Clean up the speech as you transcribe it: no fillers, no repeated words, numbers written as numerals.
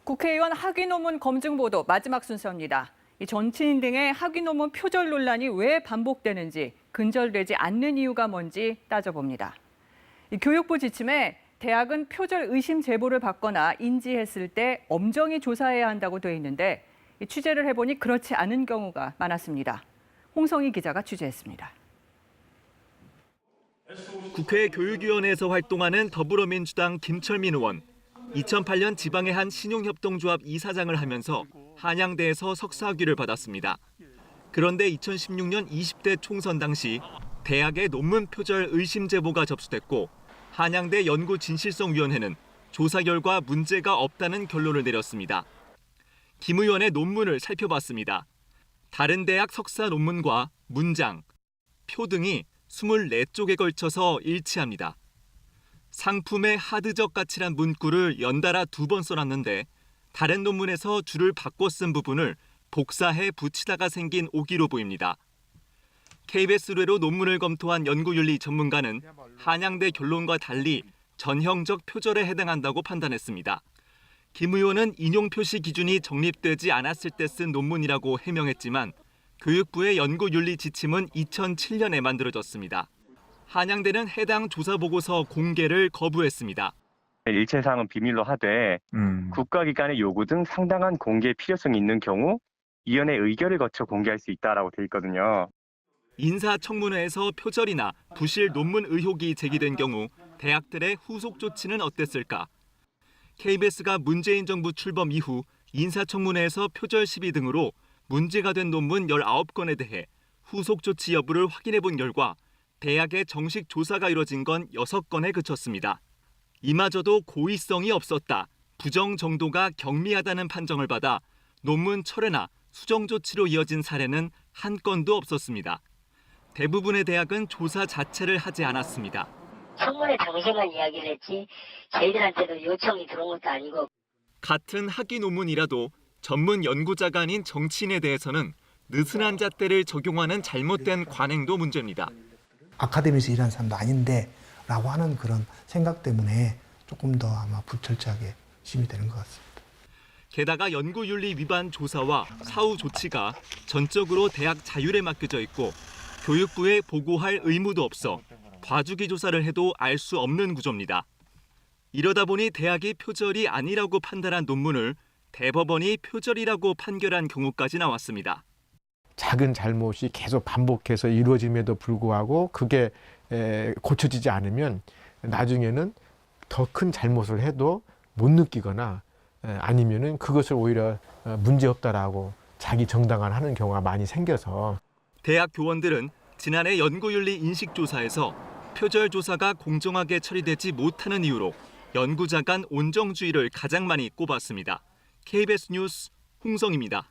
국회의원 학위 논문 검증 보도 마지막 순서입니다. 이 전치인 등의 학위 논문 표절 논란이 왜 반복되는지, 근절되지 않는 이유가 뭔지 따져봅니다. 교육부 지침에 대학은 표절 의심 제보를 받거나 인지했을 때 엄정히 조사해야 한다고 돼 있는데 취재를 해보니 그렇지 않은 경우가 많았습니다. 홍성희 기자가 취재했습니다. 국회 교육위원회에서 활동하는 더불어민주당 김철민 의원. 2008년 지방의 한 신용협동조합 이사장을 하면서 한양대에서 석사학위를 받았습니다. 그런데 2016년 20대 총선 당시 대학의 논문 표절 의심 제보가 접수됐고 한양대 연구진실성위원회는 조사 결과 문제가 없다는 결론을 내렸습니다. 김 의원의 논문을 살펴봤습니다. 다른 대학 석사 논문과 문장, 표 등이 24쪽에 걸쳐서 일치합니다. 상품의 하드적 가치란 문구를 연달아 2번 써놨는데 다른 논문에서 줄을 바꿔 쓴 부분을 복사해 붙이다가 생긴 오기로 보입니다. KBS 의뢰로 논문을 검토한 연구윤리 전문가는 한양대 결론과 달리 전형적 표절에 해당한다고 판단했습니다. 김 의원은 인용 표시 기준이 정립되지 않았을 때 쓴 논문이라고 해명했지만 교육부의 연구윤리 지침은 2007년에 만들어졌습니다. 한양대는 해당 조사 보고서 공개를 거부했습니다. 일체사항은 비밀로 하되 국가기관의 요구 등 상당한 공개 필요성이 있는 경우 위원회 의결을 거쳐 공개할 수 있다라고 돼 있거든요. 인사청문회에서 표절이나 부실 논문 의혹이 제기된 경우 대학들의 후속 조치는 어땠을까? KBS가 문재인 정부 출범 이후 인사청문회에서 표절 시비 등으로 문제가 된 논문 19건에 대해 후속 조치 여부를 확인해 본 결과 대학의 정식 조사가 이뤄진 건 6건에 그쳤습니다. 이마저도 고의성이 없었다, 부정 정도가 경미하다는 판정을 받아 논문 철회나 수정 조치로 이어진 사례는 한 건도 없었습니다. 대부분의 대학은 조사 자체를 하지 않았습니다. 청문회 당시만 이야기를 했지 저희들한테도 요청이 들어온 것도 아니고. 같은 학위 논문이라도 전문 연구자가 아닌 정치인에 대해서는 느슨한 잣대를 적용하는 잘못된 관행도 문제입니다. 아카데미에서 일하는 사람도 아닌데 라고 하는 그런 생각 때문에 조금 더 아마 불철저하게 심의되는 것 같습니다. 게다가 연구윤리 위반 조사와 사후 조치가 전적으로 대학 자율에 맡겨져 있고 교육부에 보고할 의무도 없어 봐주기 조사를 해도 알 수 없는 구조입니다. 이러다 보니 대학이 표절이 아니라고 판단한 논문을 대법원이 표절이라고 판결한 경우까지 나왔습니다. 작은 잘못이 계속 반복해서 이루어짐에도 불구하고 그게 고쳐지지 않으면 나중에는 더 큰 잘못을 해도 못 느끼거나 아니면은 그것을 오히려 문제없다라고 자기 정당화하는 경우가 많이 생겨서 대학 교원들은 지난해 연구윤리 인식조사에서 표절 조사가 공정하게 처리되지 못하는 이유로 연구자 간 온정주의를 가장 많이 꼽았습니다. KBS 뉴스 홍성입니다.